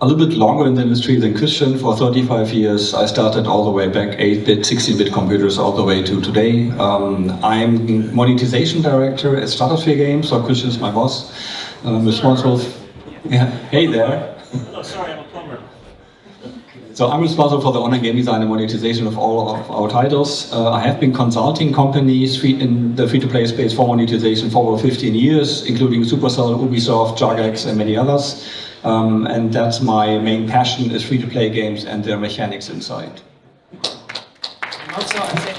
a little bit longer in the industry than Kristian, for 35 years. I started all the way back, 8-bit, 16-bit computers, all the way to today. I'm monetization director at Stratosphere Games, so Kristian is my boss. I'm responsible. Yeah. Hey there. Oh, sorry, I'm a plumber. So I'm responsible for the online game design and monetization of all of our titles. I have been consulting companies in the free-to-play space for monetization for over 15 years, including Supercell, Ubisoft, Jagex, and many others. And that's my main passion, is free-to-play games and their mechanics inside. And also, I'm saying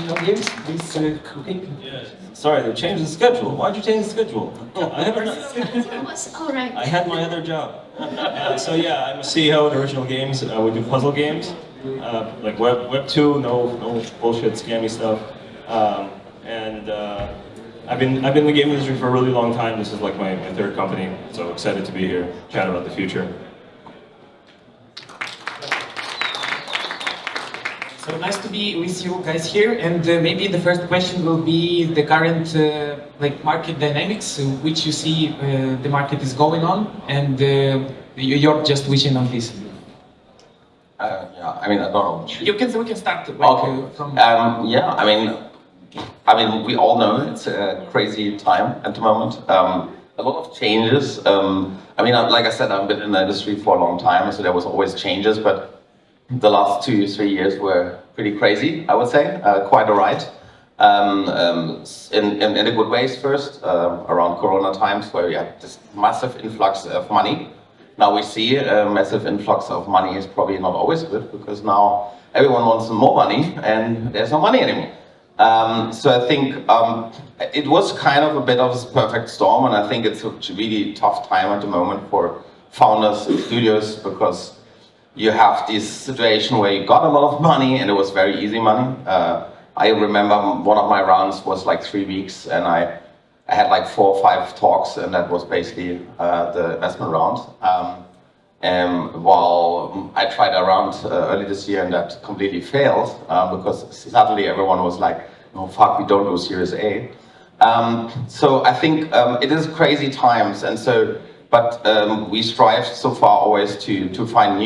Lebedev games, please cooking. Yeah. Sorry, they changed the schedule. Why'd you change the schedule? I haven't. It was all right. I had my other job. So yeah, I'm a CEO at Original Games. We do puzzle games, like Web 2, no bullshit, scammy stuff. I've been in the game industry for a really long time. This is like my third company, so excited to be here, chat about the future. So nice to be with you guys here, and maybe the first question will be the current like market dynamics, which you see the market is going on, and you're just vision on this. Yeah, I mean, I don't know. We can start like, Okay. from. Yeah, I mean, we all know it's a crazy time at the moment. A lot of changes. I mean, like I said, I've been in the industry for a long time, so there was always changes, but the last 2-3 years were pretty crazy, I would say, quite a ride. In a good ways first, around Corona times, where we had this massive influx of money. Now we see a massive influx of money is probably not always good, because now everyone wants more money and there's no money anymore. So I think it was kind of a bit of a perfect storm, and I think it's a really tough time at the moment for founders and studios, because you have this situation where you got a lot of money and it was very easy money. I remember one of my rounds was like 3 weeks, and I had like 4 or 5 talks, and that was basically the investment round. While I tried a round early this year, and that completely failed, because suddenly everyone was like, "No, fuck, we don't do Series A." So I think it is crazy times, and so. But we strive so far always to find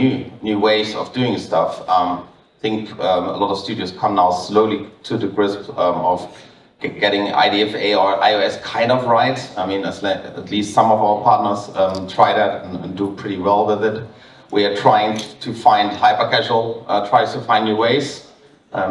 new ways of doing stuff. I think a lot of studios come now slowly to the grasp of getting IDFA or iOS kind of right. I mean, at least some of our partners try that and do pretty well with it. We are trying to find hyper-casual, tries to find new ways.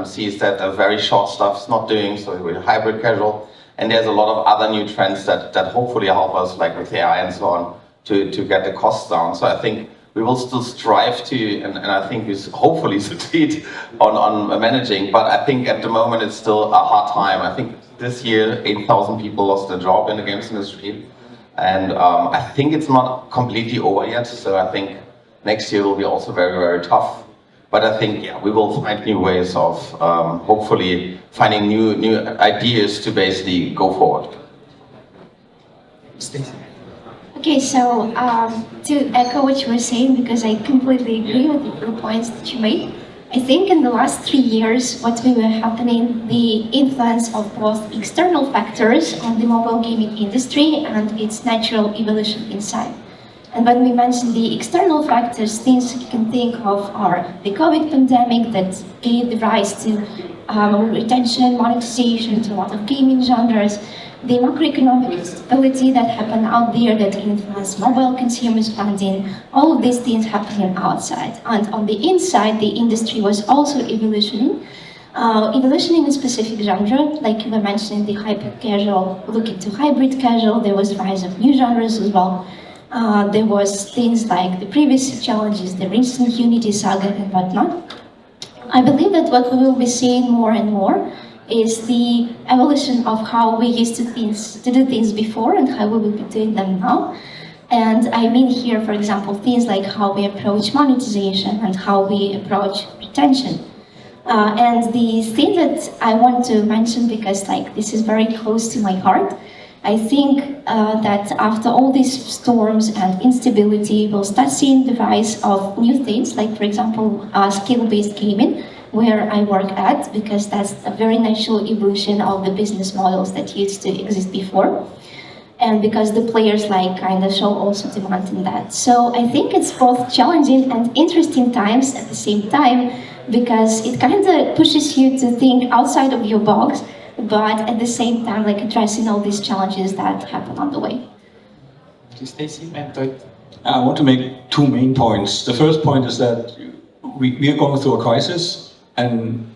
Sees that very short stuff's not doing, so we're hybrid casual. And there's a lot of other new trends that hopefully help us, like with AI and so on, to get the costs down. So I think we will still strive to, and I think we hopefully succeed on managing, but I think at the moment it's still a hard time. I think this year 8,000 people lost their job in the games industry, and I think it's not completely over yet, so I think next year will be also very, very tough. But I think, yeah, we will find new ways of hopefully finding new ideas to basically go forward. Stacy. Okay, so to echo what you were saying, because I completely agree with the points that you made, I think in the last 3 years, what we were happening, the influence of both external factors on the mobile gaming industry and its natural evolution inside. And when we mention the external factors, things you can think of are the COVID pandemic that gave the rise to retention, monetization to a lot of gaming genres, the macroeconomic instability that happened out there that influenced mobile consumer spending, all of these things happening outside. And on the inside, the industry was also evolutioning. Evolutioning in a specific genre, like you were mentioning, the hyper-casual, looking to hybrid casual, there was the rise of new genres as well. There was things like the previous challenges, the recent Unity saga and whatnot. I believe that what we will be seeing more and more is the evolution of how we used to do things before and how we will be doing them now. And I mean here, for example, things like how we approach monetization and how we approach retention. And the thing that I want to mention, because this is very close to my heart, I think that after all these storms and instability, we'll start seeing the rise of new things, like, for example, skill-based gaming, where I work at, because that's a very natural evolution of the business models that used to exist before. and because the players like kind of show also demand in that. So I think it's both challenging and interesting times at the same time, because it kind of pushes you to think outside of your box, but at the same time like addressing all these challenges that happen on the way. Stacy and Teut. I want to make two main points. The first point is that we are going through a crisis, and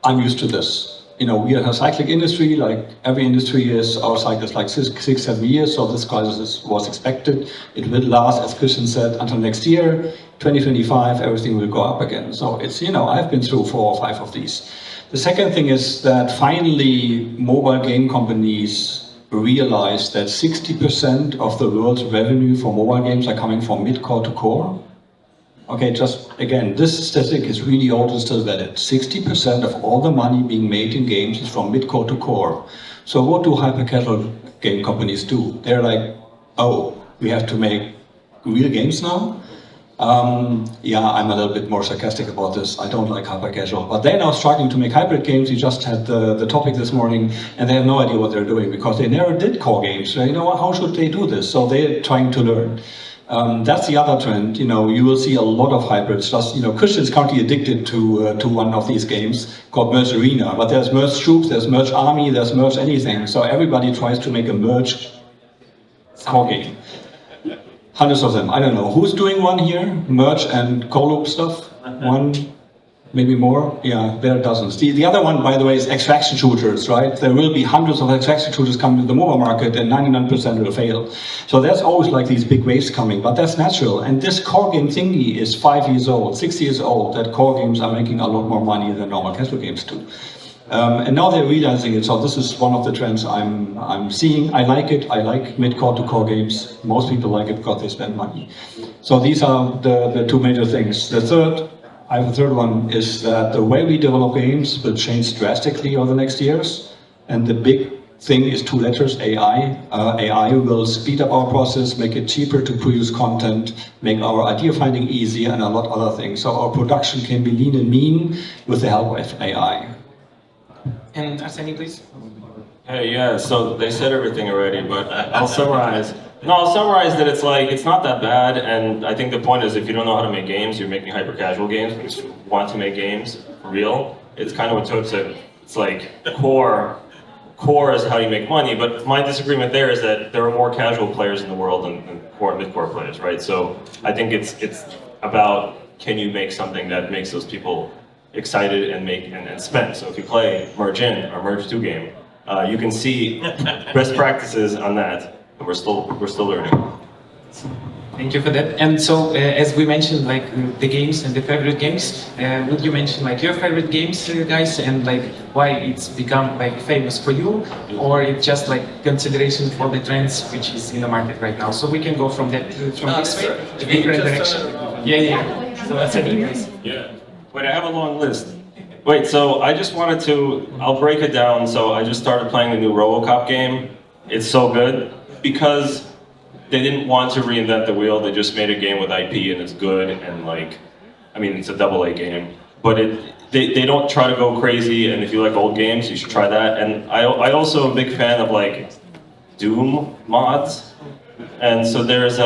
I'm used to this. You know, we are a cyclic industry, like every industry is. Our cycle is like 6-7 years, so this crisis was expected. It will last, as Kristian said, until next year. 2025, everything will go up again. So it's, you know, I've been through 4 or 5 of these. The second thing is that finally mobile game companies realize that 60% of the world's revenue for mobile games are coming from mid-core to core. Okay, just again, this statistic is really old and still valid. 60% of all the money being made in games is from mid-core to core. So what do hyper-casual game companies do? They're like, oh, we have to make real games now? Yeah, I'm a little bit more sarcastic about this. I don't like hyper-casual. But they're now struggling to make hybrid games. We just had the topic this morning, and they have no idea what they're doing because they never did core games. So, you know, how should they do this? So they're trying to learn. That's the other trend. You know, you will see a lot of hybrids. Just, you know, Kristian's currently addicted to one of these games called Merge Arena. But there's Merge Troops, there's Merge Army, there's Merge anything. So everybody tries to make a Merge core game. Hundreds of them. I don't know. Who's doing one here? Merge and co-loop stuff? One? Maybe more? Yeah, there are dozens. The other one, by the way, is extraction shooters, right? There will be hundreds of extraction shooters coming to the mobile market and 99% will fail. So there's always like these big waves coming, but that's natural. And this core game thingy is 5 years old, 6 years old, that core games are making a lot more money than normal casual games do. And now they're realizing it, so this is one of the trends I'm seeing. I like it. I like mid-core to core games. Most people like it because they spend money. So these are the two major things. I have a third one, is that the way we develop games will change drastically over the next years. And the big thing is 2 letters, AI. AI will speed up our process, make it cheaper to produce content, make our idea finding easier, and a lot of other things. So our production can be lean and mean with the help of AI. And Arseny, please. Hey, yeah, so they said everything already, but I'll summarize. No, I'll summarize that it's like, it's not that bad, and I think the point is if you don't know how to make games, you're making hyper-casual games, because you want to make games for real. It's kind of what Teut said. It's like, core is how you make money, but my disagreement there is that there are more casual players in the world than core and mid-core players, right? So I think it's about, can you make something that makes those people excited and spend. So if you play Merge In or Merge 2 game, you can see best practices on that. And we're still learning. Thank you for that. And so, as we mentioned, like the games and the favorite games, would you mention like your favorite games, guys, and like why it's become like famous for you, or it's just like consideration for the trends which is in the market right now? So we can go from that from this way to different direction. Yeah. So that's it. Yeah. Wait, I have a long list. Wait, so I just wanted to, I'll break it down. So I just started playing the new RoboCop game. It's so good because they didn't want to reinvent the wheel. They just made a game with IP and it's good and like, I mean, it's a AA game, but they don't try to go crazy. And if you like old games, you should try that. And I also am a big fan of like Doom mods. And so there's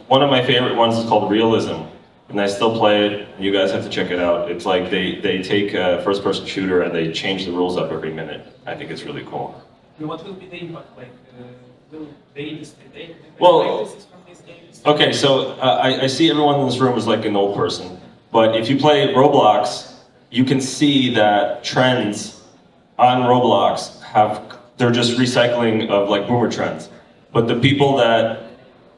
one of my favorite ones is called Realism. And I still play it, and you guys have to check it out. It's like they take a first-person shooter and they change the rules up every minute. I think it's really cool. What will be the impact? Like, will they Well, this from these games? Okay, so I see everyone in this room is like an old person. But if you play Roblox, you can see that trends on Roblox they're just recycling of like boomer trends. But the people that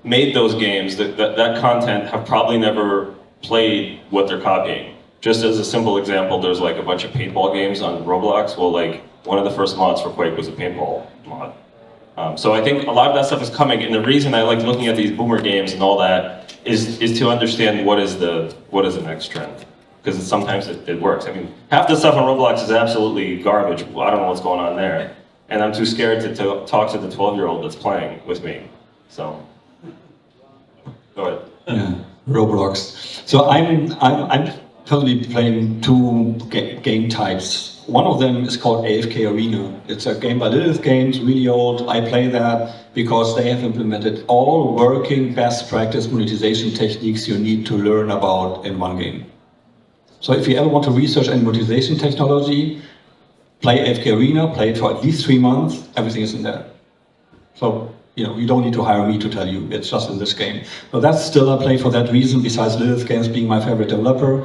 made those games, that content, have probably never played what they're copying. Just as a simple example, there's like a bunch of paintball games on Roblox. Well, like one of the first mods for Quake was a paintball mod. So I think a lot of that stuff is coming, and the reason I like looking at these boomer games and all that is to understand what is the next trend. Because sometimes it works. I mean, half the stuff on Roblox is absolutely garbage. I don't know what's going on there. And I'm too scared to talk to the 12-year-old that's playing with me. So, go ahead. Yeah, Roblox. So I'm totally playing 2 game types. one of them is called AFK Arena. It's a game by Lebedev Games, really old. I play that because they have implemented all working best practice monetization techniques you need to learn about in one game. So if you ever want to research any monetization technology, play AFK Arena, play it for at least 3 months, everything is in there. So, you don't need to hire me to tell you, it's just in this game. So that's still I play for that reason, besides Lebedev Games being my favorite developer.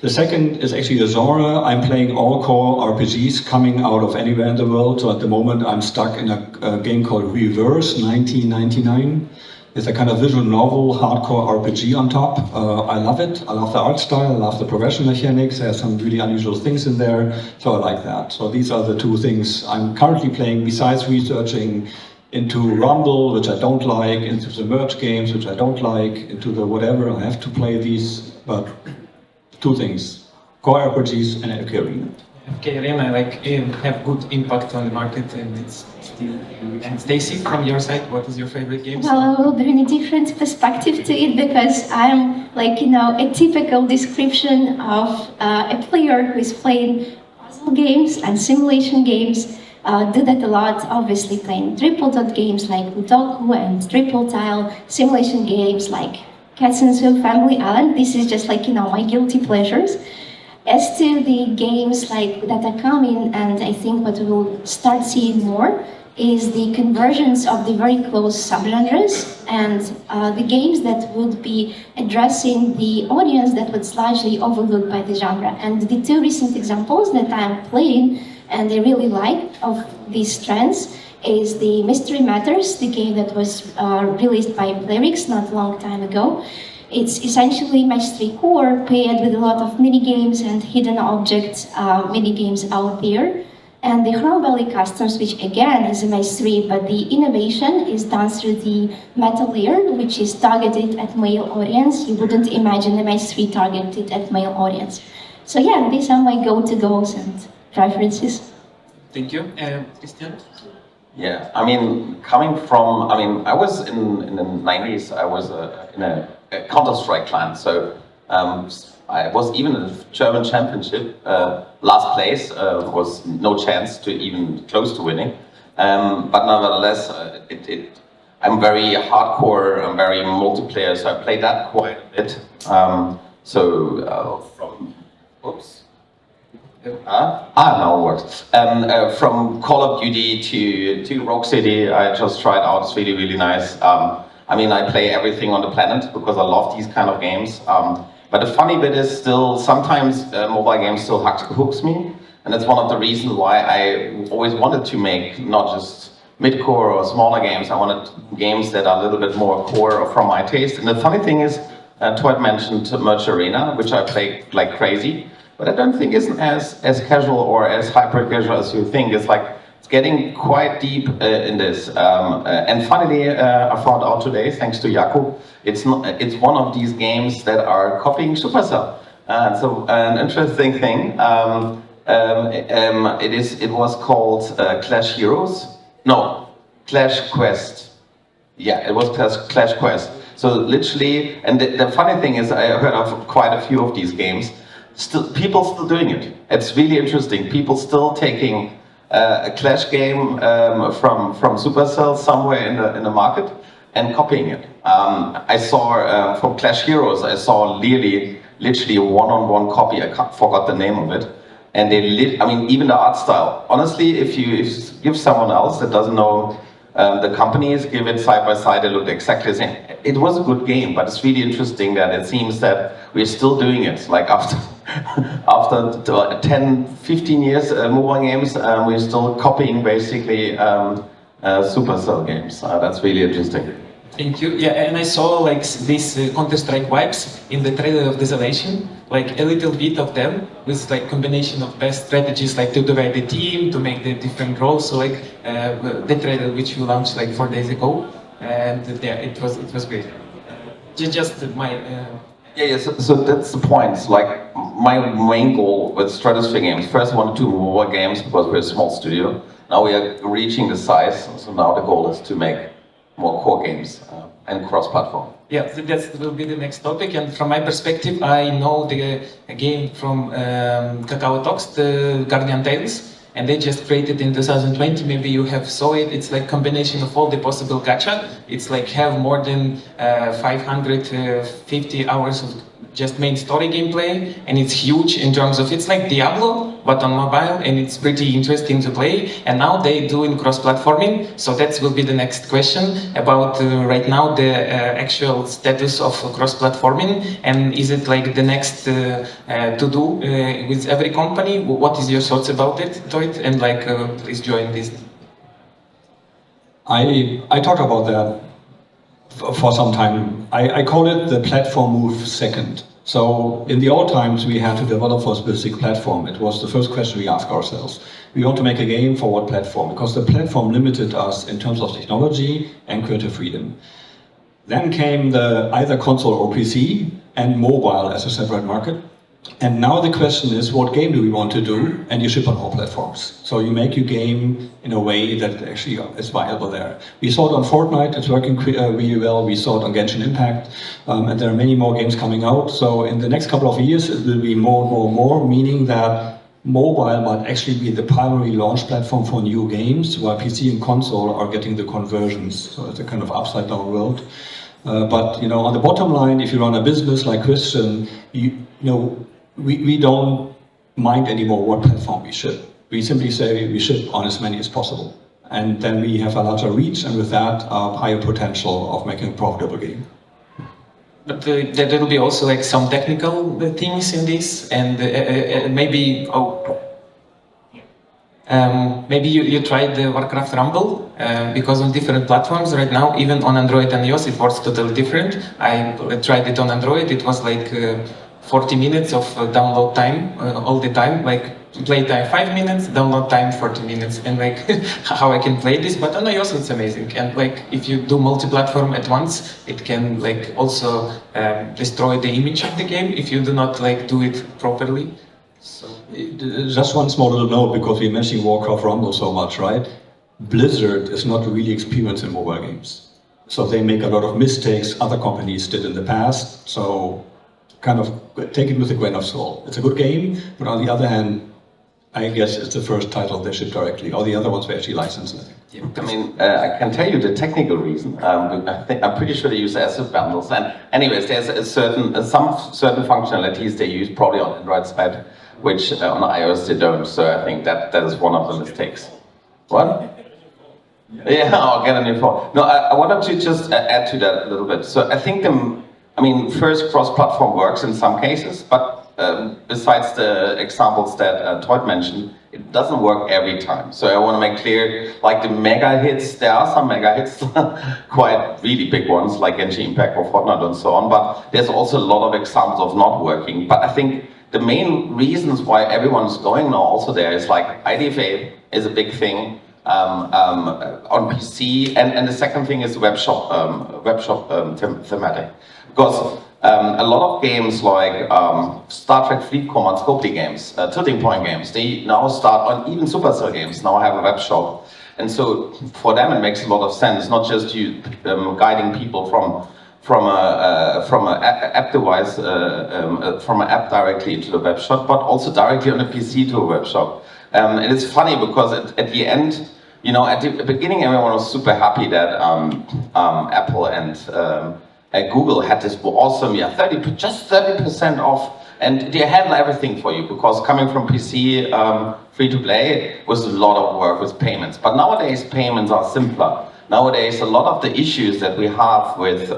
The second is actually a genre. I'm playing all core RPGs coming out of anywhere in the world. So at the moment I'm stuck in a game called Reverse 1999. It's a kind of visual novel, hardcore RPG on top. I love it. I love the art style, I love the progression mechanics. There are some really unusual things in there, so I like that. So these are the two things I'm currently playing, besides researching into Rumble, which I don't like, into the merge games, which I don't like, into the whatever. I have to play these, but two things, core RPGs and AFK Arena. AFK Arena have good impact on the market, and it's still. And Stacy, from your side, what is your favorite game? Well, I will bring a different perspective to it because I'm a typical description of a player who is playing puzzle games and simulation games. Do that a lot, obviously playing Tripledot games like Udoku and Triple Tile, simulation games like Cats and Zoo, Family Island. This is just my guilty pleasures. As to the games that are coming, and I think what we will start seeing more is the conversions of the very close subgenres and the games that would be addressing the audience that was largely overlooked by the genre. And the two recent examples that I'm playing and I really like of these trends is the Mystery Matters, the game that was released by Playcus not a long time ago. It's essentially Match 3 core paired with a lot of mini-games and hidden object mini-games out there. And the Chrome Valley Customs, which again is a Match 3, but the innovation is done through the meta layer, which is targeted at male audience. You wouldn't imagine a Match 3 targeted at male audience. So yeah, these are my go-to-goes and preferences. Thank you. Kristian? Yeah, coming from, I was in the 90s, I was in a Counter-Strike clan, so I was even in the German championship, last place, was no chance to even close to winning, but nevertheless, I'm very hardcore, I'm very multiplayer, so I played that quite a bit, now it works. From Call of Duty to Rogue City, I just tried out, it's really, really nice. I play everything on the planet because I love these kind of games. But the funny bit is still, sometimes mobile games still hooks me. And that's one of the reasons why I always wanted to make not just mid-core or smaller games, I wanted games that are a little bit more core from my taste. And the funny thing is, Teut mentioned Merge Arena, which I play like crazy. But I don't think it's as casual or as hyper-casual as you think. It's getting quite deep in this. And finally, I found out today, thanks to Jakub, it's one of these games that are copying Supercell. So an interesting thing. It was called Clash Heroes. No, Clash Quest. Yeah, it was Clash Quest. So literally, and the funny thing is, I heard of quite a few of these games. People still doing it. It's really interesting. People still taking a Clash game from Supercell somewhere in the market and copying it. I saw for Clash Heroes, I saw literally a one-on-one copy. I forgot the name of it. And even the art style. Honestly, if you give someone else that doesn't know the companies, give it side by side, they look exactly the same. It was a good game, but it's really interesting that it seems that we're still doing it. Like after 10, 15 years mobile games, we're still copying basically Supercell games. That's really interesting. Thank you. Yeah, and I saw these Counter-Strike vibes in the trailer of Desolation, a little bit of them with combination of best strategies to divide the team, to make the different roles. So the trailer which you launched 4 days ago, and yeah, it was great. Just my. So that's the point. My main goal with Stratosphere games, first I wanted to do mobile games because we're a small studio. Now we are reaching the size, so now the goal is to make more core games and cross-platform. Yeah, that will be the next topic. And from my perspective, I know the game from Kakao Talks, the Guardian Tales, and they just created in 2020. Maybe you have saw it. It's like combination of all the possible gacha. It's like have more than 550 hours of just main story gameplay, and it's huge in terms of, it's like Diablo but on mobile, and it's pretty interesting to play. And now they do in cross-platforming, so that will be the next question about right now the actual status of cross-platforming, and is it like the next to do with every company? What is your thoughts about it, Teut? And like please join this. I talked about that for some time. I call it the platform move second. So in the old times we had to develop for a specific platform. It was the first question we asked ourselves. We want to make a game for what platform? Because the platform limited us in terms of technology and creative freedom. Then came the either console or PC and mobile as a separate market. And now the question is, what game do we want to do? And you ship on all platforms. So you make your game in a way that actually is viable there. We saw it on Fortnite, it's working really well. We saw it on Genshin Impact, and there are many more games coming out. So in the next couple of years, it will be more, meaning that mobile might actually be the primary launch platform for new games, while PC and console are getting the conversions. So it's a kind of upside down world. But you know, on the bottom line, if you run a business like Kristian, we don't mind anymore what platform we ship. We simply say we ship on as many as possible. And then we have a larger reach, and with that, a higher potential of making a profitable game. But there will be also like some technical things in this, and maybe maybe you tried the Warcraft Rumble, because on different platforms right now, even on Android and iOS, it works totally different. I tried it on Android, it was like 40 minutes of download time all the time, like play time 5 minutes, download time 40 minutes, and like how I can play this. But on iOS it's amazing, and like if you do multi-platform at once, it can like also destroy the image of the game if you do not like do it properly. So just one small little note, because we mentioned Warcraft Rumble so much, right? Blizzard is not really experienced in mobile games, so they make a lot of mistakes other companies did in the past. So kind of take it with a grain of salt. It's a good game, but on the other hand, I guess it's the first title they ship directly. All the other ones were actually licensed, I think. I mean, I can tell you the technical reason. I'm pretty sure they use asset bundles. And anyways, there's some certain functionalities they use probably on Android side, which on iOS they don't. So I think that is one of the mistakes. What? Yeah, I'll get a new phone. No, I wanted to just add to that a little bit. So I think first cross-platform works in some cases, but besides the examples that Teut mentioned, it doesn't work every time. So I want to make clear, like the mega hits, there are some mega hits, quite really big ones like Genshin Impact or Fortnite and so on, but there's also a lot of examples of not working. But I think the main reasons why everyone's going now also there is like IDFA is a big thing on PC, and the second thing is web shop thematic. Because a lot of games like Star Trek Fleet Command Scopely games, tilting point games, they now start on, even Supercell games now have a web shop. And so for them it makes a lot of sense, not just you guiding people from an app device, from an app directly to the web shop, but also directly on a PC to a web shop. And it's funny because at the end, you know, at the beginning everyone was super happy that Apple and Google had this awesome, just 30% off, and they handle everything for you, because coming from PC, free to play, was a lot of work with payments. But nowadays payments are simpler. Nowadays a lot of the issues that we have with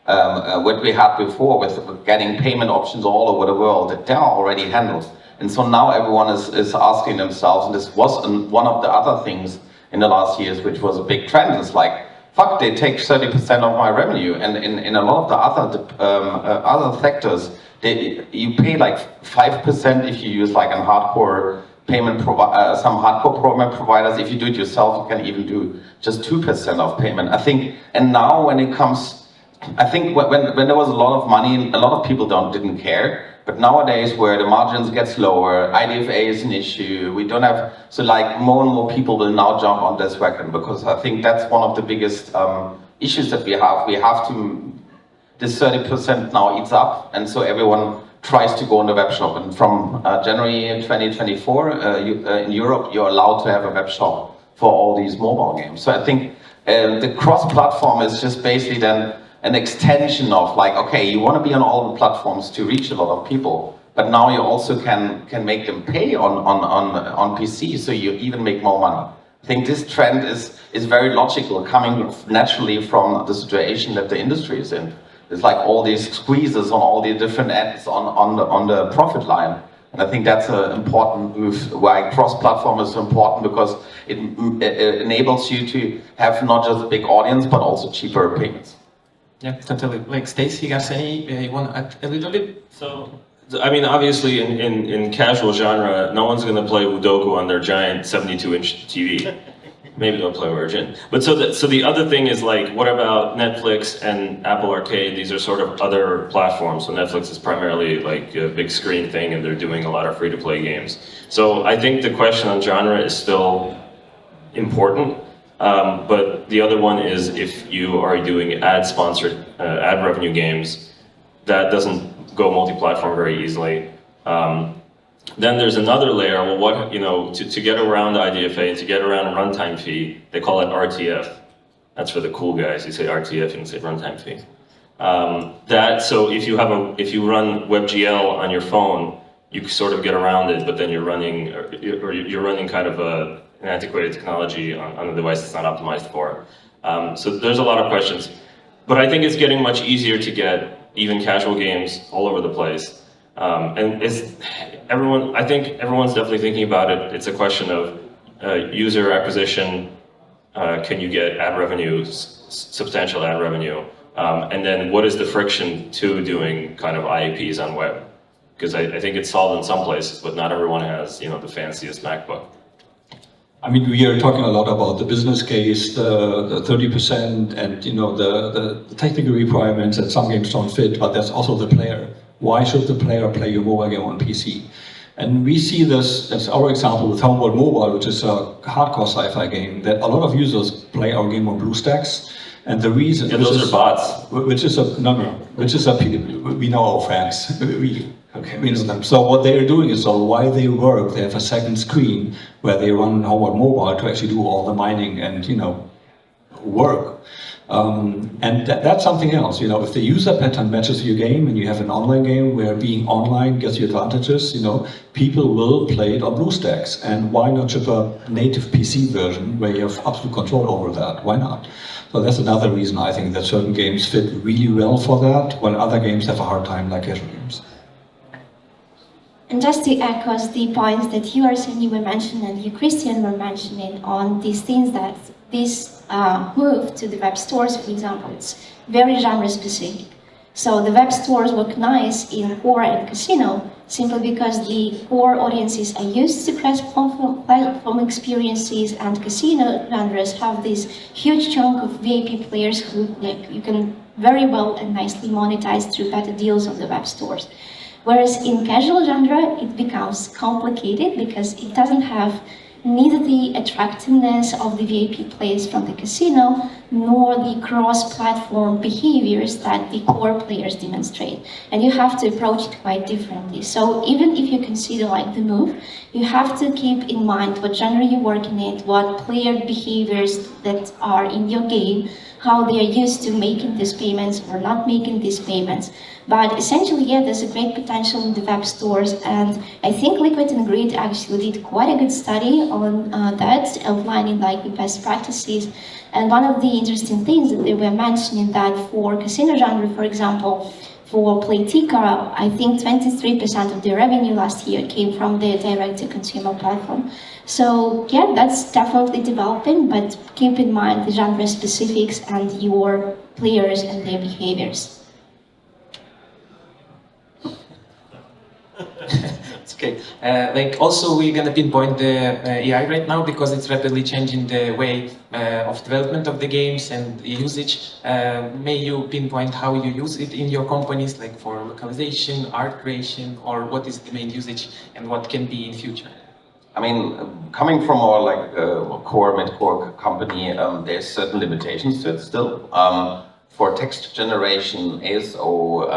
what we had before with getting payment options all over the world, they are already handled. And so now everyone is asking themselves, and this was one of the other things in the last years, which was a big trend, is like, fuck, they take 30% of my revenue, and in a lot of the other sectors, you pay like 5% if you use like a hardcore payment some hardcore payment providers. If you do it yourself, you can even do just 2% of payment. I think, and now when it comes, I think when there was a lot of money, a lot of people didn't care. But nowadays, where the margins get lower, IDFA is an issue. We don't have, so like more and more people will now jump on this wagon, because I think that's one of the biggest issues that we have. We have to, this 30% now eats up, and so everyone tries to go on the web shop. And from January 2024, in Europe, you're allowed to have a web shop for all these mobile games. So I think the cross-platform is just basically then an extension of like, okay, you want to be on all the platforms to reach a lot of people, but now you also can make them pay on PC, so you even make more money. I think this trend is very logical, coming naturally from the situation that the industry is in. There's like all these squeezes on all the different ends on the profit line. And I think that's an important move, why cross-platform is important, because it enables you to have not just a big audience, but also cheaper payments. Yeah, totally. Like Stacy, Arseny, you want to add a little bit? So, I mean, obviously in casual genre, no one's going to play Sudoku on their giant 72-inch TV. Maybe they'll play Origin. But so the other thing is like, what about Netflix and Apple Arcade? These are sort of other platforms. So Netflix is primarily like a big screen thing, and they're doing a lot of free-to-play games. So I think the question on genre is still important. But the other one is, if you are doing ad-sponsored, ad revenue games, that doesn't go multi-platform very easily. Then there's another layer. Well, what, you know, to get around IDFA, to get around runtime fee, they call it RTF. That's for the cool guys. You say RTF and you say runtime fee. So if you run WebGL on your phone, you sort of get around it, but then you're running kind of an antiquated technology on a device that's not optimized for it. So there's a lot of questions, but I think it's getting much easier to get even casual games all over the place. And I think everyone's definitely thinking about it. It's a question of user acquisition. Can you get ad revenue, substantial ad revenue? And then what is the friction to doing kind of IAPs on web? Because I think it's solved in some places, but not everyone has, you know, the fanciest MacBook. I mean, we are talking a lot about the business case, the 30%, and you know the technical requirements that some games don't fit, but there's also the player. Why should the player play your mobile game on PC? And we see this as our example with Homeward Mobile, which is a hardcore sci-fi game, that a lot of users play our game on BlueStacks. And the reason... Yeah, those are bots. We know our fans. We know them. So what they are doing is, so while they work, they have a second screen where they run Homeward Mobile to actually do all the mining and, you know, work. And that's something else, you know, if the user pattern matches your game and you have an online game where being online gets you advantages, you know, people will play it on BlueStacks. And why not ship a native PC version where you have absolute control over that? Why not? So that's another reason I think that certain games fit really well for that, while other games have a hard time, like casual games. And just to echo the points that you, Arseny, were mentioning and you, Kristian, were mentioning on these things, that this move to the web stores, for example, it's very genre specific. So the web stores work nice in core and casino, simply because the core audiences are used to platform experiences, and casino genres have this huge chunk of VIP players who you can very well and nicely monetize through better deals on the web stores. Whereas in casual genre, it becomes complicated because it doesn't have neither the attractiveness of the VIP players from the casino, nor the cross-platform behaviors that the core players demonstrate. And you have to approach it quite differently. So even if you consider like the move, you have to keep in mind what genre you're working in, what player behaviors that are in your game, how they are used to making these payments or not making these payments. But essentially, yeah, there's a great potential in the web stores, and I think Liquid and Grid actually did quite a good study on that, outlining like the best practices. And one of the interesting things that they were mentioning, that for casino genre, for example, for Playcus, I think 23% of the revenue last year came from the direct-to-consumer platform. So yeah, that's definitely developing, but keep in mind the genre specifics and your players and their behaviors. Okay, like also we're gonna pinpoint the AI right now because it's rapidly changing the way of development of the games and usage. May you pinpoint how you use it in your companies, like for localization, art creation, or what is the main usage and what can be in future? I mean, coming from our like core, mid-core company, there's certain limitations to it still. For text generation, ASO,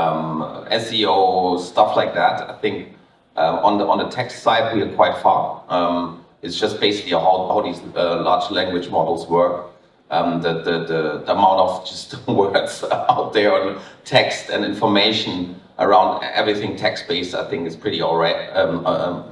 SEO, stuff like that, I think on the text side we are quite far. It's just basically how these large language models work. The amount of just words out there on text and information around everything text-based, I think is pretty alright,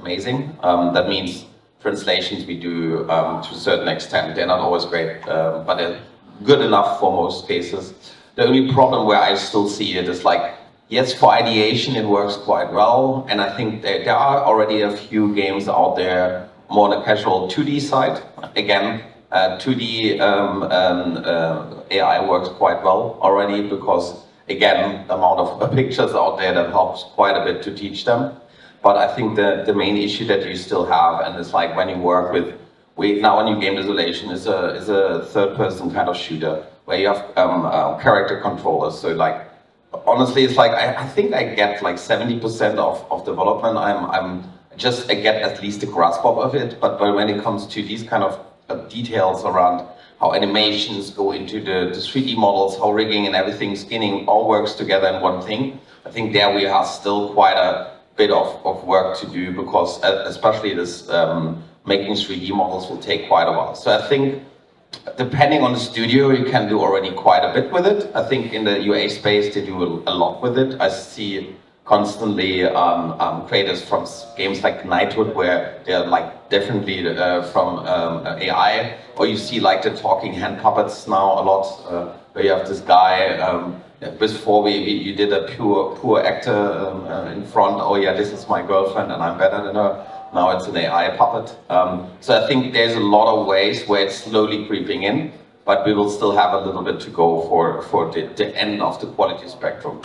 amazing. That means translations we do to a certain extent. They're not always great, but they're good enough for most cases. The only problem where I still see it is like, yes, for ideation it works quite well, and I think there are already a few games out there more on the casual 2D side. Again, 2D AI works quite well already because, again, the amount of pictures out there that helps quite a bit to teach them. But I think the main issue that you still have, and it's like when you work with now a new game isolation is a third-person kind of shooter where you have character controllers. So like, honestly, it's like I think I get like 70% of development. I get at least a grasp of it. But when it comes to these kind of details around how animations go into the 3D models, how rigging and everything, skinning all works together in one thing, I think there we have still quite a bit of work to do because especially this making 3D models will take quite a while. So I think depending on the studio, you can do already quite a bit with it. I think in the UA space, they do a lot with it. I see constantly creators from games like Teut where they're like definitely from AI, or you see like the talking hand puppets now a lot, where you have this guy, before you did a pure actor in front, oh yeah, this is my girlfriend and I'm better than her. Now it's an AI puppet. So I think there's a lot of ways where it's slowly creeping in, but we will still have a little bit to go for the end of the quality spectrum.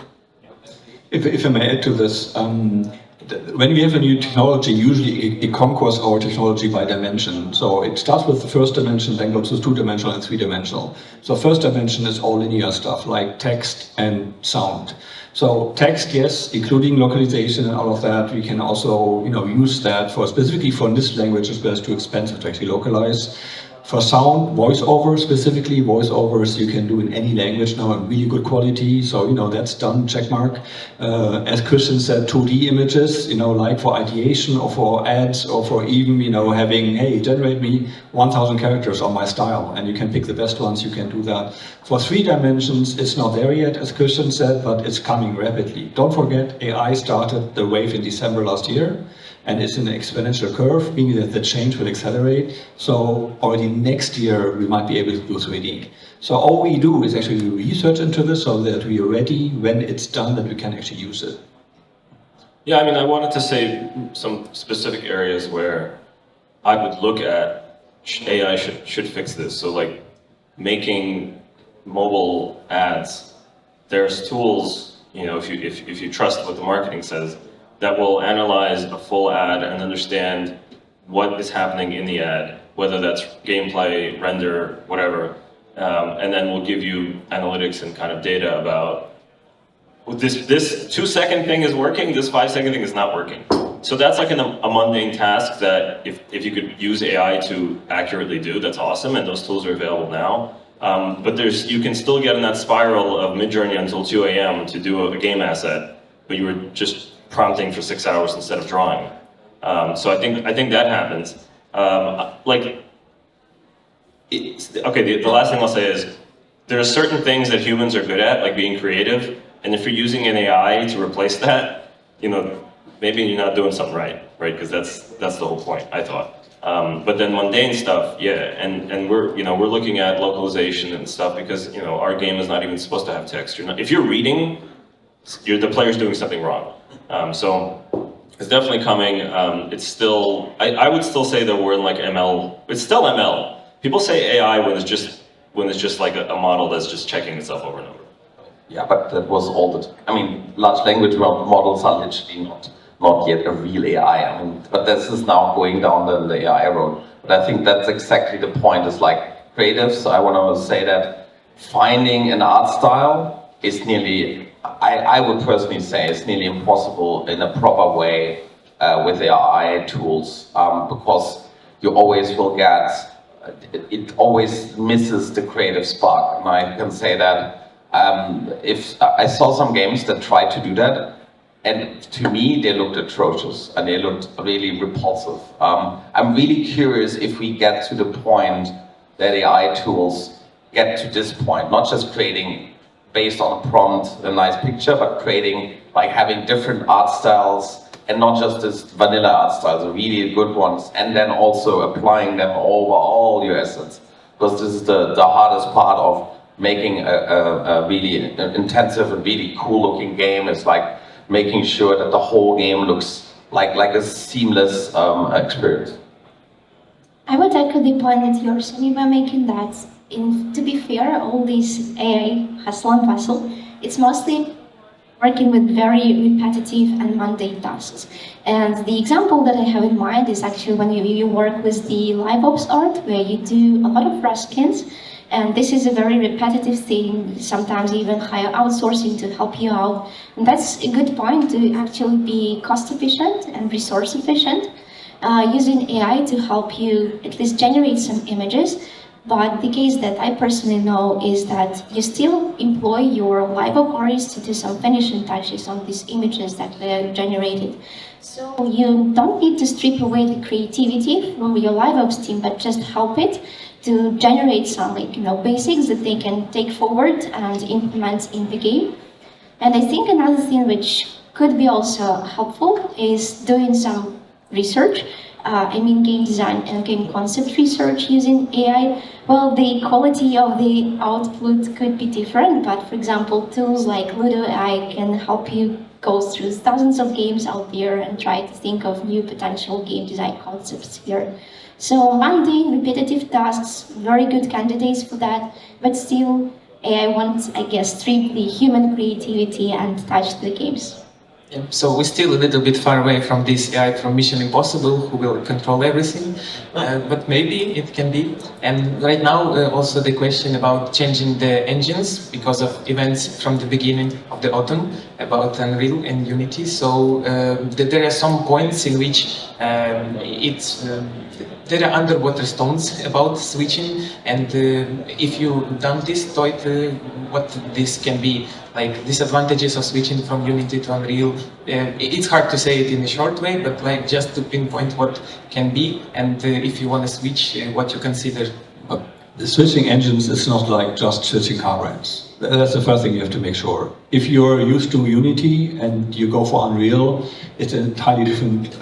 If I may add to this, when we have a new technology, usually it conquers our technology by dimension. So it starts with the first dimension, then goes to two-dimensional and three-dimensional. So first dimension is all linear stuff like text and sound. So text, yes, including localization and all of that, we can also use that for specifically for this language, it's too expensive to actually localize. For sound, voiceover specifically, voiceovers you can do in any language now in really good quality, so that's done, check mark. As Kristian said, 2D images, like for ideation or for ads or for even, having, hey, generate me 1000 characters on my style, and you can pick the best ones, you can do that. For 3 dimensions, it's not there yet, as Kristian said, but it's coming rapidly. Don't forget, AI started the wave in December last year. And it's an exponential curve, meaning that the change will accelerate. So already next year, we might be able to do 3D. So all we do is actually research into this so that we are ready when it's done, that we can actually use it. Yeah, I mean, I wanted to say some specific areas where I would look at AI should fix this. So like making mobile ads, there's tools, if you trust what the marketing says, that will analyze a full ad and understand what is happening in the ad, whether that's gameplay, render, whatever, and then we'll give you analytics and kind of data about this 2-second thing is working, this 5-second thing is not working. So that's like a mundane task that if you could use AI to accurately do, that's awesome, and those tools are available now. But you can still get in that spiral of Midjourney until 2 a.m. to do a game asset, but you were just prompting for 6 hours instead of drawing. So I think that happens. The last thing I'll say is there are certain things that humans are good at, like being creative, and if you're using an AI to replace that, maybe you're not doing something right? Because that's the whole point, I thought. But then mundane stuff, yeah, and we're looking at localization and stuff because our game is not even supposed to have text. If you're reading, the player's doing something wrong. So it's definitely coming. It's still, I would still say that we're in like ML. It's still ML. People say AI when it's just like a model that's just checking itself over and over. Yeah, but that was all large language models are literally not yet a real AI. I mean, but this is now going down the AI road. But I think that's exactly the point. It's like creatives. I want to say that finding an art style is nearly, I would personally say, it's nearly impossible in a proper way with AI tools, because you always will get, it always misses the creative spark. And I can say that if I saw some games that tried to do that, and to me, they looked atrocious and they looked really repulsive. I'm really curious if we get to the point that AI tools get to this point, not just creating based on a prompt a nice picture, but creating, like having different art styles and not just this vanilla art styles, really good ones, and then also applying them over all your assets. Because this is the hardest part of making a really intensive and really cool looking game. It's like making sure that the whole game looks like a seamless experience. I would echo the point that you're saying by making that, to be fair, all this AI hustle and bustle, it's mostly working with very repetitive and mundane tasks. And the example that I have in mind is actually when you work with the live ops art, where you do a lot of Ruskins, and this is a very repetitive thing, sometimes even hire outsourcing to help you out. And that's a good point to actually be cost efficient and resource efficient, using AI to help you at least generate some images. But the case that I personally know is that you still employ your live op artists to do some finishing touches on these images that were generated. So you don't need to strip away the creativity from your live ops team, but just help it to generate some basics that they can take forward and implement in the game. And I think another thing which could be also helpful is doing some research. I mean game design and game concept research using AI. Well, the quality of the output could be different, but for example, tools like Ludo AI can help you go through thousands of games out there and try to think of new potential game design concepts here. So mundane, repetitive tasks, very good candidates for that, but still AI wants, I guess, strip the human creativity and touch to the games. Yeah, so we're still a little bit far away from this AI from Mission Impossible, who will control everything, but maybe it can be. And right now, also the question about changing the engines because of events from the beginning of the autumn about Unreal and Unity. So there are some points in which there are underwater stones about switching, and if you've done this, Teut, what this can be, like disadvantages of switching from Unity to Unreal. It's hard to say it in a short way, but like just to pinpoint what can be, and if you want to switch, what you consider. The switching engines is not like just switching car brands. That's the first thing you have to make sure. If you're used to Unity and you go for Unreal, it's an entirely different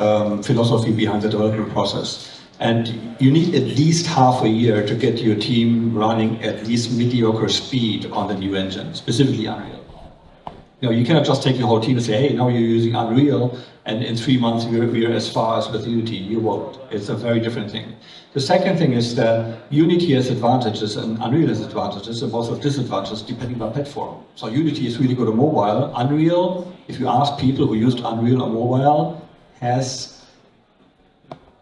philosophy behind the development process. And you need at least half a year to get your team running at least mediocre speed on the new engine, specifically Unreal. You cannot just take your whole team and say, hey, now you're using Unreal, and in 3 months we're as far as with Unity. You won't. It's a very different thing. The second thing is that Unity has advantages and Unreal has advantages, and both have disadvantages depending on platform. So Unity is really good on mobile. Unreal, if you ask people who used Unreal on mobile, has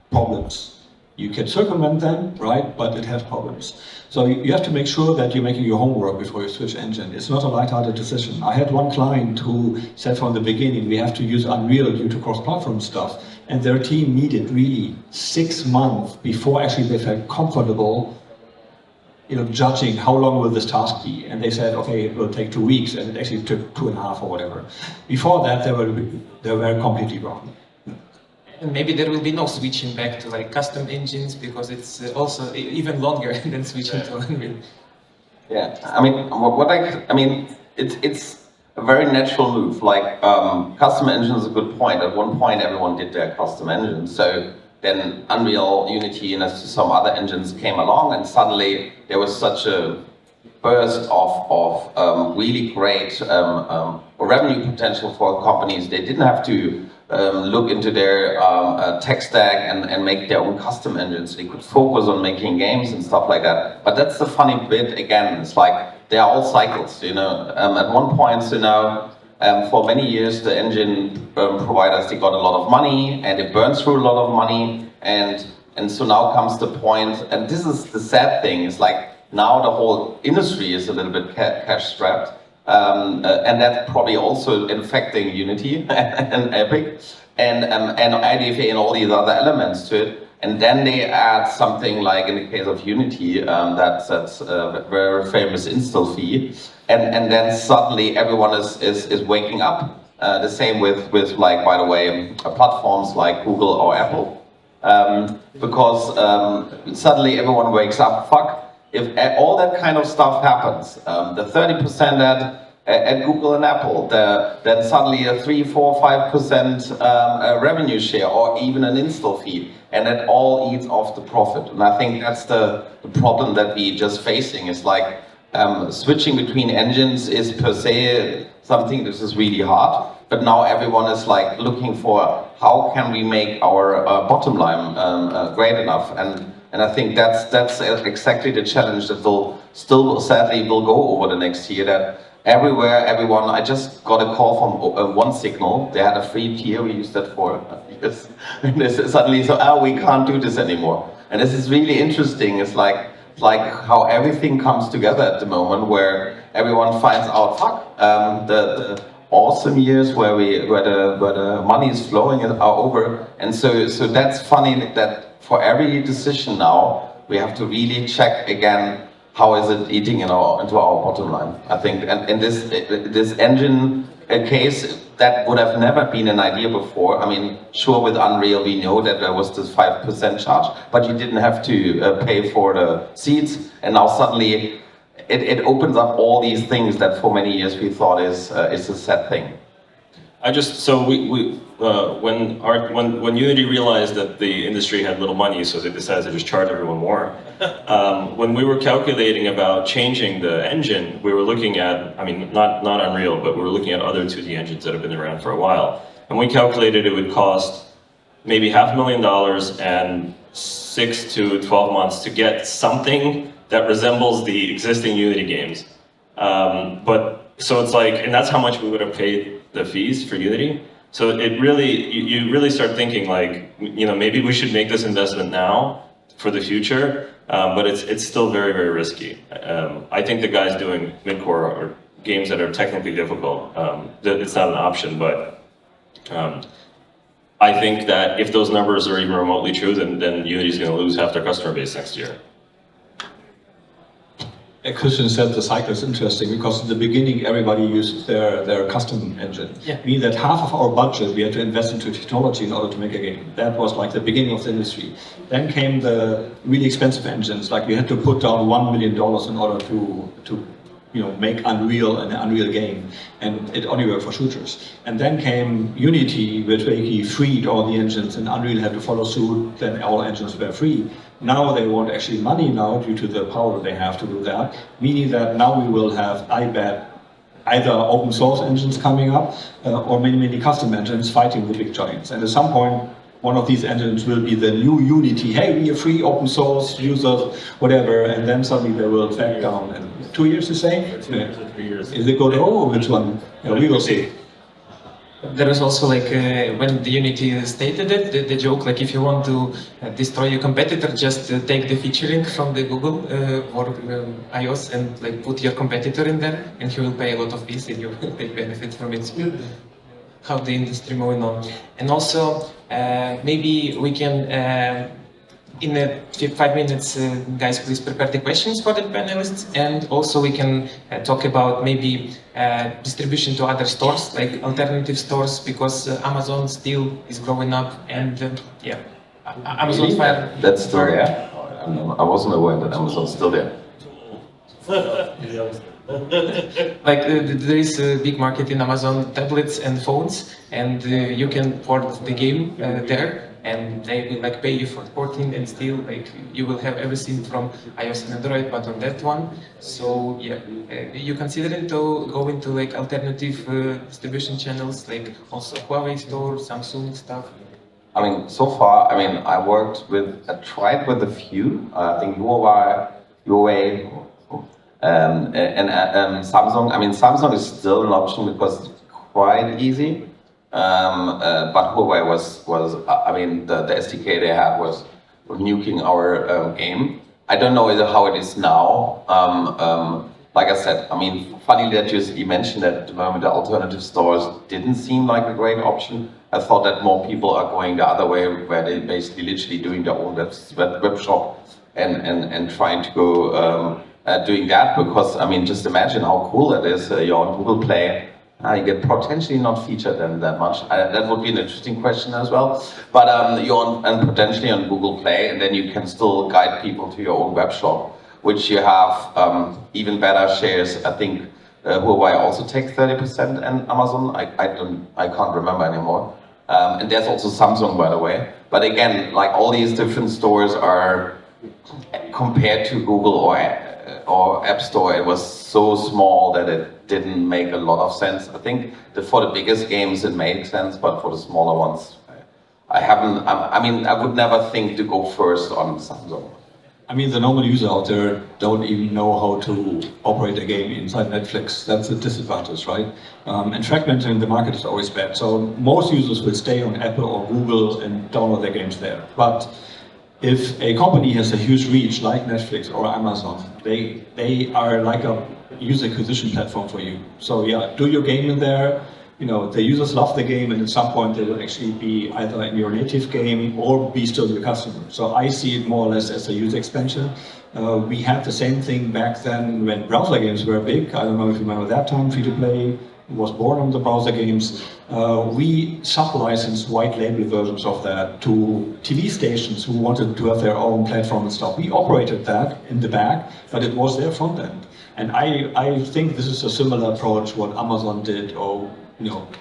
problems. You can circumvent them, right? But it has problems. So you have to make sure that you're making your homework before you switch engine. It's not a light-hearted decision. I had one client who said from the beginning, we have to use Unreal due to cross-platform stuff. And their team needed really 6 months before actually they felt comfortable judging how long will this task be. And they said, okay, it will take 2 weeks. And it actually took 2.5 or whatever. Before that, they were completely wrong. And maybe there will be no switching back to like custom engines because it's also even longer than switching to Unreal. Yeah, I mean, it's a very natural move. Like custom engine is a good point. At one point, everyone did their custom engine. So then Unreal, Unity, and some other engines came along, and suddenly there was such a burst of really great revenue potential for companies. They didn't have to look into their tech stack and make their own custom engines. They could focus on making games and stuff like that. But that's the funny bit again. It's like they are all cycles. At one point, for many years the engine providers, they got a lot of money and it burns through a lot of money, and so now comes the point, and this is the sad thing, it's like now the whole industry is a little bit cash strapped, and that's probably also infecting Unity and Epic and IDFA and all these other elements to it. And then they add something like, in the case of Unity, that's a very famous install fee, and then suddenly everyone is waking up. The same with like, by the way, platforms like Google or Apple. Because suddenly everyone wakes up, fuck, if all that kind of stuff happens, the 30% at Google and Apple, then suddenly a 3, 4, 5% revenue share, or even an install fee, and it all eats off the profit. And I think that's the problem that we just facing, is like switching between engines is per se something that is really hard. But now everyone is like looking for how can we make our bottom line great enough, and I think that's exactly the challenge that will still sadly will go over the next year. That everywhere, everyone. I just got a call from One Signal. They had a free tier. We used that for years. And this suddenly so we can't do this anymore. And this is really interesting. It's like how everything comes together at the moment, where everyone finds out, fuck, the awesome years where the money is flowing are over, and so that's funny that for every decision now we have to really check again how is it eating into our bottom line. I think, and in this engine case, that would have never been an idea before. I mean, sure, with Unreal we know that there was this 5% charge, but you didn't have to pay for the seats, and now suddenly it opens up all these things that for many years we thought is a sad thing. When Unity realized that the industry had little money, so they decided to just charge everyone more. When we were calculating about changing the engine, we were looking at, I mean, not Unreal, but we were looking at other 2D engines that have been around for a while. And we calculated it would cost maybe $500,000 and 6 to 12 months to get something that resembles the existing Unity games. So it's like, and that's how much we would have paid the fees for Unity. So it really, you really start thinking like, you know, maybe we should make this investment now for the future, but it's still very, very risky. I think the guys doing mid-core or games that are technically difficult, it's not an option, but I think that if those numbers are even remotely true, then Unity's going to lose half their customer base next year. Kristian said the cycle is interesting because in the beginning everybody used their custom engine. Yeah. Meaning that half of our budget we had to invest into technology in order to make a game. That was like the beginning of the industry. Then came the really expensive engines, like we had to put down $1 million in order to make Unreal an Unreal game, and it only worked for shooters. And then came Unity, which basically freed all the engines, and Unreal had to follow suit, then all engines were free. Now they want actually money now due to the power they have to do that, meaning that now we will have, I bet, either open source engines coming up or many custom engines fighting the big giants. And at some point, one of these engines will be the new Unity. Hey, we are free, open source, users, whatever, and then suddenly they will back down. And 2 years to say? 2 years or 3 years. Is it good? Oh, which one? Yeah, we will see. There was also like when the Unity stated it, the joke like if you want to destroy your competitor, just take the featuring from the Google or iOS and like put your competitor in there, and he will pay a lot of fees and you will take benefit from it. How the industry moving on, and also maybe we can. In 5 minutes, guys, please prepare the questions for the panelists, and also we can talk about maybe distribution to other stores, like alternative stores, because Amazon still is growing up, and yeah, Amazon really? Fire. That's still there? I wasn't aware that Amazon's still there. Like there is a big market in Amazon tablets and phones, and you can port the game there. And they will like pay you for porting, and still like you will have everything from iOS and Android, but on that one. So yeah, you considering to go into like alternative distribution channels, like also Huawei store, Samsung stuff? I mean, so far, I mean, I tried with a few. I think Huawei, and Samsung. I mean, Samsung is still an option because quite easy. But Huawei was I mean, the SDK they had was nuking our game. I don't know how it is now. Like I said, I mean, funny that you mentioned that at the moment the alternative stores didn't seem like a great option. I thought that more people are going the other way, where they're basically literally doing their own web shop and trying to go doing that, because I mean, just imagine how cool that is. You're on Google Play. You get potentially not featured in that much. That would be an interesting question as well. But you're on, and potentially on Google Play, and then you can still guide people to your own web shop, which you have even better shares. I think Huawei also takes 30% and Amazon. I can't remember anymore. And there's also Samsung, by the way. But again, like all these different stores are compared to Google or App Store, it was so small that it didn't make a lot of sense. I think that for the biggest games it made sense, but for the smaller ones, I mean, I would never think to go first on Samsung. I mean, the normal user out there don't even know how to operate a game inside Netflix. That's a disadvantage, right? And fragmenting the market is always bad. So most users will stay on Apple or Google and download their games there. But if a company has a huge reach like Netflix or Amazon, they are like a user acquisition platform for you. So yeah, do your game in there. You know, the users love the game, and at some point they will actually be either in your native game or be still your customer. So I see it more or less as a user expansion. We had the same thing back then when browser games were big. I don't know if you remember that time, free-to-play was born on the browser games. We sub-licensed white label versions of that to TV stations who wanted to have their own platform and stuff. We operated that in the back, but it was their front end. And I think this is a similar approach what Amazon did, or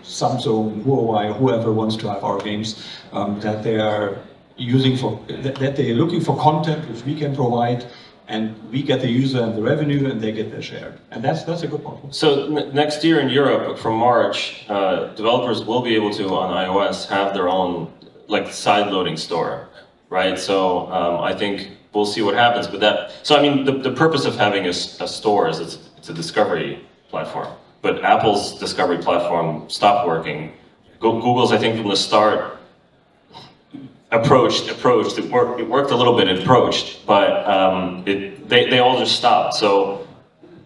Samsung, Huawei, whoever wants to have our games, that they are using that they are looking for content which we can provide, and we get the user and the revenue, and they get their share. And that's a good model. So next year in Europe, from March, developers will be able to, on iOS, have their own side-loading store, right? So I think we'll see what happens with that. So I mean, the purpose of having a store is it's a discovery platform. But Apple's discovery platform stopped working. Google's, I think, from the start, approached. It worked a little bit. It approached, but they all just stopped. So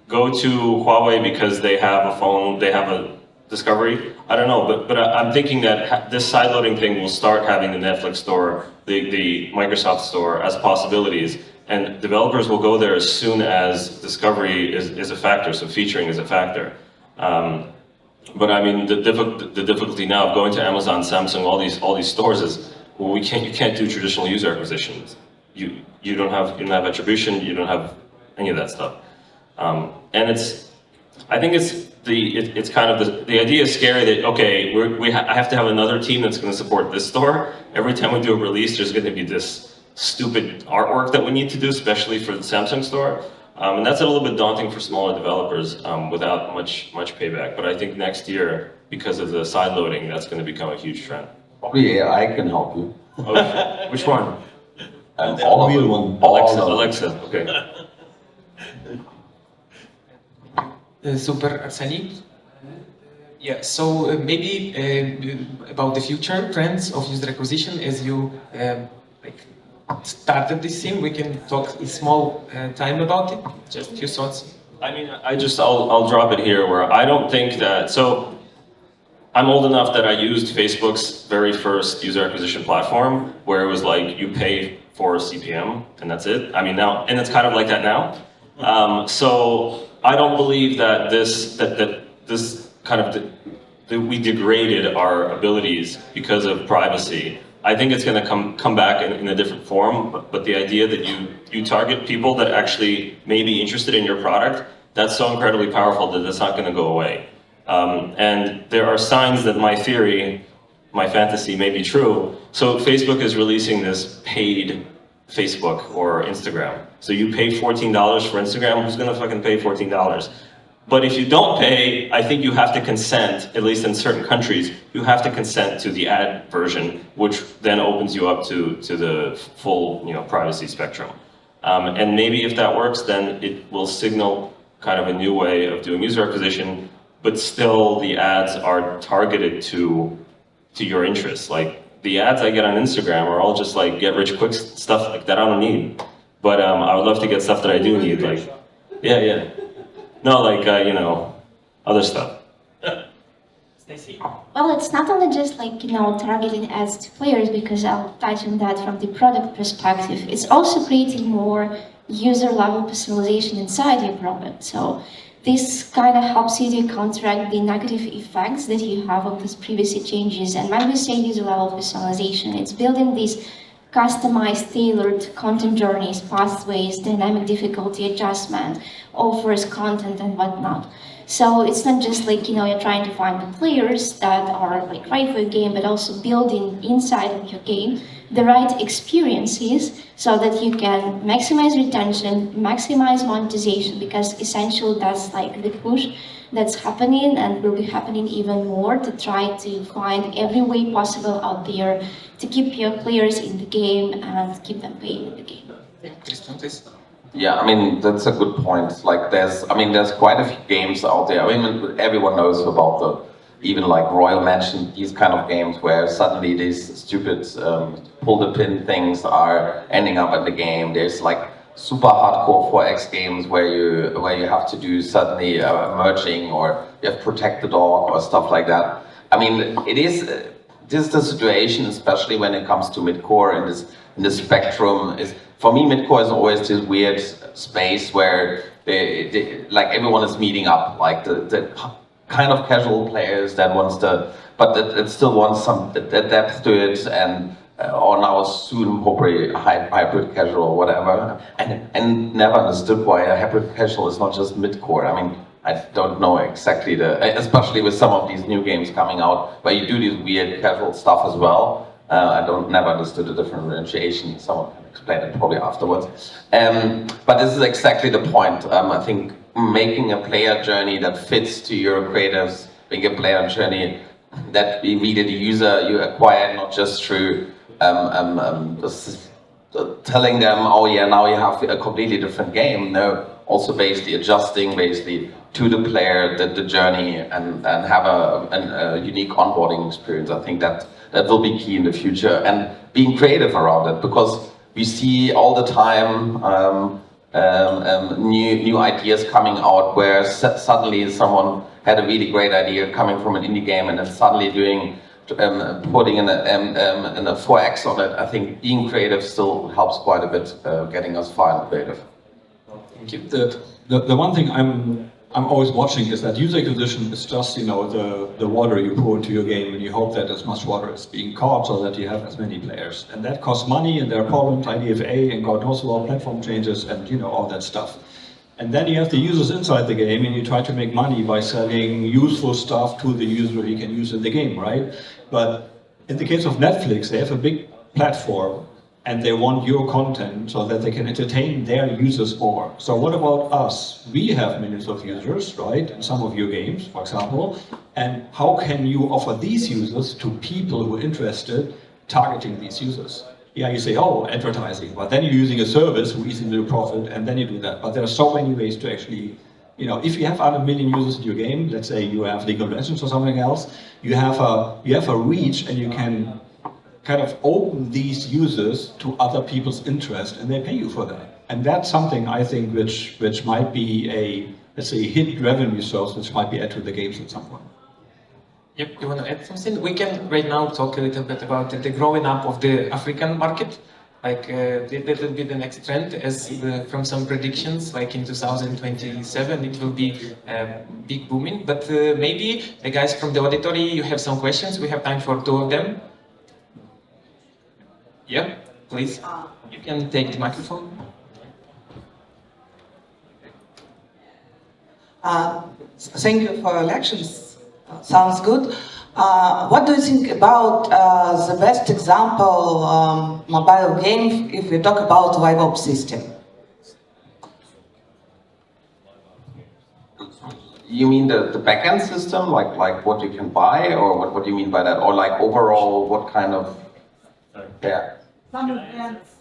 go to Huawei because they have a phone. They have a discovery. I don't know, but I'm thinking that this sideloading thing will start having the Netflix store, the Microsoft store as possibilities, and developers will go there as soon as discovery is a factor. So featuring is a factor. But I mean, the difficulty now of going to Amazon, Samsung, all these stores is, well, you can't do traditional user acquisitions. You don't have attribution. You don't have any of that stuff. And I think it's kind of the idea is scary that okay, I have to have another team that's going to support this store. Every time we do a release, there's going to be this stupid artwork that we need to do, especially for the Samsung store. And that's a little bit daunting for smaller developers without much payback. But I think next year, because of the side loading, that's going to become a huge trend. Probably AI can help you. Oh, which one? All of them. Alexa. Okay. Super, Arseny. Yeah, so maybe about the future trends of user acquisition, as you started this thing, we can talk a small time about it. Just a few thoughts. I mean, I'll drop it here where I don't think that, so I'm old enough that I used Facebook's very first user acquisition platform where it was like you pay for CPM and that's it. I mean now, and it's kind of like that now. So I don't believe that this kind of, that we degraded our abilities because of privacy. I think it's going to come back in a different form, but the idea that you target people that actually may be interested in your product, that's so incredibly powerful that it's not going to go away. And there are signs that my theory, my fantasy may be true. So Facebook is releasing this paid Facebook or Instagram. So you pay $14 for Instagram, who's going to fucking pay $14? But if you don't pay, I think you have to consent, at least in certain countries, you have to consent to the ad version, which then opens you up to the full privacy spectrum. And maybe if that works, then it will signal kind of a new way of doing user acquisition. but still the ads are targeted to your interests. Like the ads I get on Instagram are all just like get rich quick stuff like that I don't need. But I would love to get stuff that I do need, like yeah. No, like you know, other stuff. Stacy? Well, it's not only just like, targeting ads to players, because I'll touch on that from the product perspective. It's also creating more user-level personalization inside your product. So this kind of helps you to counteract the negative effects that you have of these privacy changes. And when we say user-level personalization, it's building these customized, tailored content journeys, pathways, dynamic difficulty adjustment, offers, content, and whatnot. So it's not just like, you're trying to find the players that are like right for your game, but also building inside of your game the right experiences so that you can maximize retention, maximize monetization, because essentially that's like the push that's happening and will be happening even more to try to find every way possible out there to keep your players in the game and keep them paying in the game. Kristian, please. Yeah, I mean, that's a good point. Like, there's quite a few games out there. I mean, everyone knows about even like Royal Mansion, these kind of games where suddenly these stupid pull the pin things are ending up in the game. There's like super hardcore 4X games where you have to do suddenly merging, or you have to protect the dog or stuff like that. I mean, this is the situation, especially when it comes to midcore in this spectrum. For me, midcore is always this weird space where like everyone is meeting up, like the kind of casual players that wants but it still wants some depth to it, and or now soon probably hybrid casual or whatever, and never understood why a hybrid casual is not just midcore. I mean, I don't know exactly especially with some of these new games coming out where you do this weird casual stuff as well. I never understood the differentiation. Someone can explain it probably afterwards. But this is exactly the point. I think making a player journey that fits to your creatives, making a player journey that really the user you acquire, not just through telling them, oh yeah, now you have a completely different game. No, also basically adjusting to the player, the journey, and have a unique onboarding experience. I think that will be key in the future, and being creative around it, because we see all the time new ideas coming out where suddenly someone had a really great idea coming from an indie game and then suddenly putting in a 4X on it. I think being creative still helps quite a bit, getting us far and creative. Thank you. The one thing I'm always watching is that user acquisition is just, the water you pour into your game, and you hope that as much water is being caught so that you have as many players. And that costs money, and there are problems, IDFA, and God knows what, platform changes, and all that stuff. And then you have the users inside the game, and you try to make money by selling useful stuff to the user he can use in the game, right? But in the case of Netflix, they have a big platform, and they want your content so that they can entertain their users more. So what about us? We have millions of users, right, in some of your games, for example, and how can you offer these users to people who are interested targeting these users? Yeah, you say, oh, advertising, but then you're using a service who easily do profit, and then you do that. But there are so many ways to actually, if you have 100 million users in your game, let's say you have League of Legends or something else, you have a reach, and you can kind of open these users to other people's interest, and they pay you for that. And that's something I think which might be a, let's say, hidden revenue source, which might be added to the games at some point. Yep, you want to add something? We can right now talk a little bit about the growing up of the African market. Like that will be the next trend, as from some predictions, like in 2027, it will be big booming. But maybe the guys from the auditory, you have some questions. We have time for 2 of them. Yeah, please. You can take the microphone. Thank you for lections. Sounds good. What do you think about the best example mobile game if we talk about LiveOps system? You mean the backend system, like what you can buy, or what do you mean by that, or like overall what kind of? Yeah. Some events,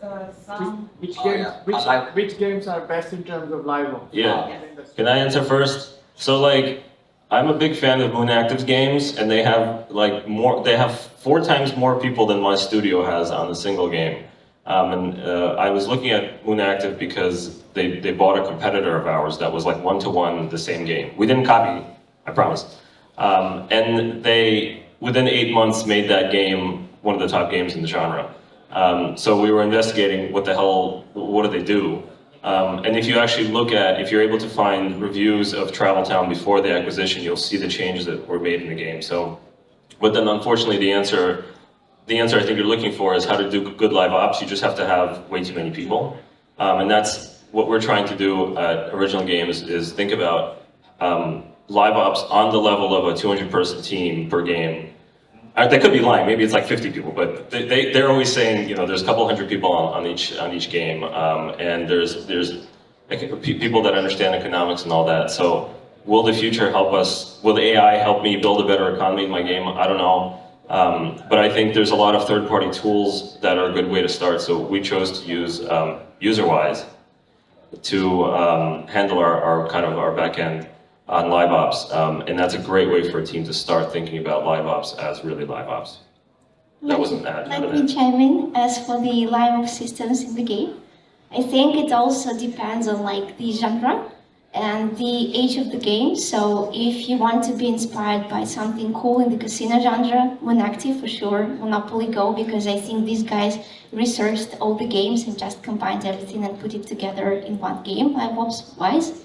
some... Which games are best in terms of live ops? Yeah. Can I answer first? So like, I'm a big fan of Moon Active's games, and they have like more. They have 4 times more people than my studio has on a single game. I was looking at Moon Active because they bought a competitor of ours that was like 1-to-1 the same game. We didn't copy, I promise. And they, within 8 months, made that game one of the top games in the genre. So we were investigating what do they do? And if you actually look at, if you're able to find reviews of Travel Town before the acquisition, you'll see the changes that were made in the game. So, but then unfortunately the answer I think you're looking for is how to do good live ops. You just have to have way too many people. And that's what we're trying to do at Original Games is think about live ops on the level of a 200-person team per game. They could be lying, maybe it's like 50 people, but they're always saying, you know, there's a couple hundred people on each game, and there's people that understand economics and all that. So will the future help us? Will the AI help me build a better economy in my game? I don't know. But I think there's a lot of third-party tools that are a good way to start. So we chose to use UserWise to handle our kind of our backend on live ops, and that's a great way for a team to start thinking about live ops as really live ops. That wasn't that. Let me chime in. As for the live ops systems in the game, I think it also depends on like the genre and the age of the game. So if you want to be inspired by something cool in the casino genre, Moon Active for sure, Monopoly Go, because I think these guys researched all the games and just combined everything and put it together in one game, live ops wise.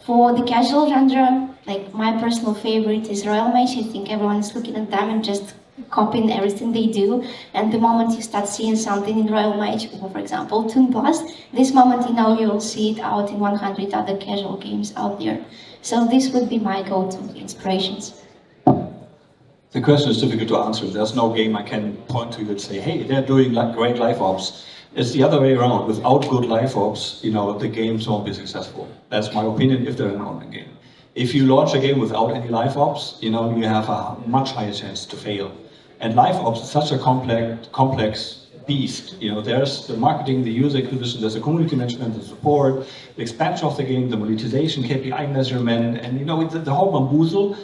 For the casual genre, like my personal favorite is Royal Mage. I think everyone is looking at them and just copying everything they do. And the moment you start seeing something in Royal Mage, for example, Toon Blast, this moment you know you'll see it out in 100 other casual games out there. So this would be my go-to inspirations. The question is difficult to answer. There's no game I can point to and say, hey, they're doing like great live ops. It's the other way around. Without good live ops, you know, the games won't be successful. That's my opinion if they're an online game. If you launch a game without any live ops, you know, you have a much higher chance to fail. And live ops is such a complex beast. You know, there's the marketing, the user acquisition, there's the community management, the support, the expansion of the game, the monetization, KPI measurement, and you know, the whole bamboozle.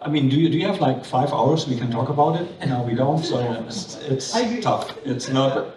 I mean, do you have like 5 hours we can talk about it? No, we don't, so it's tough. It's not...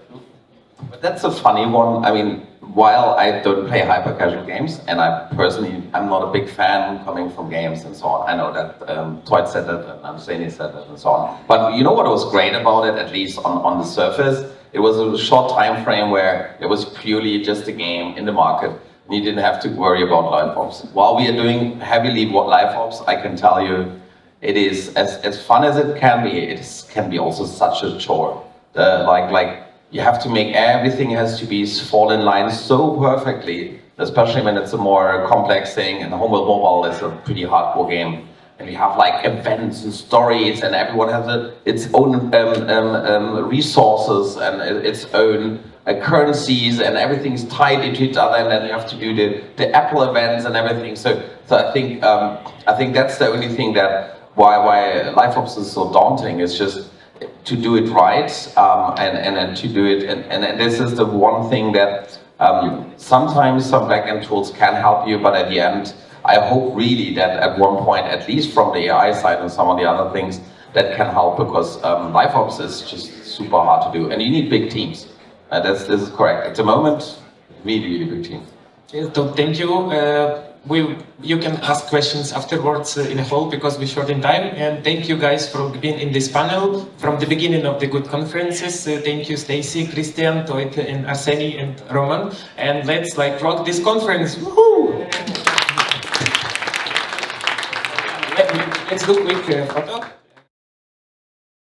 But that's a funny one. I mean, while I don't play hyper-casual games, and I'm not a big fan coming from games and so on. I know that Teut said that, and Arseny said that, and so on. But you know what was great about it, at least on the surface? It was a short time frame where it was purely just a game in the market, and you didn't have to worry about live ops. While we are doing heavily live ops, I can tell you, it is as fun as it can be. It can be also such a chore. Like you have to make everything has to be fall in line so perfectly, especially when it's a more complex thing. And Homeworld Mobile is a pretty hardcore game, and we have like events and stories, and everyone has its own resources and its own currencies, and everything's tied into each other. And then you have to do the Apple events and everything. So I think that's the only thing that. Why live ops is so daunting is just to do it right, and to do it, and this is the one thing that sometimes some backend tools can help you, but at the end, I hope really that at one point, at least from the AI side and some of the other things, that can help, because live ops is just super hard to do, and you need big teams. This is correct. At the moment, really big team. So thank you. You can ask questions afterwards in a hall because we're short in time. And thank you guys for being in this panel from the beginning of the good conferences. Thank you, Stacy, Kristian, Teut, and Arseny, and Roman. And let's like rock this conference. Woohoo! Let's do a quick photo.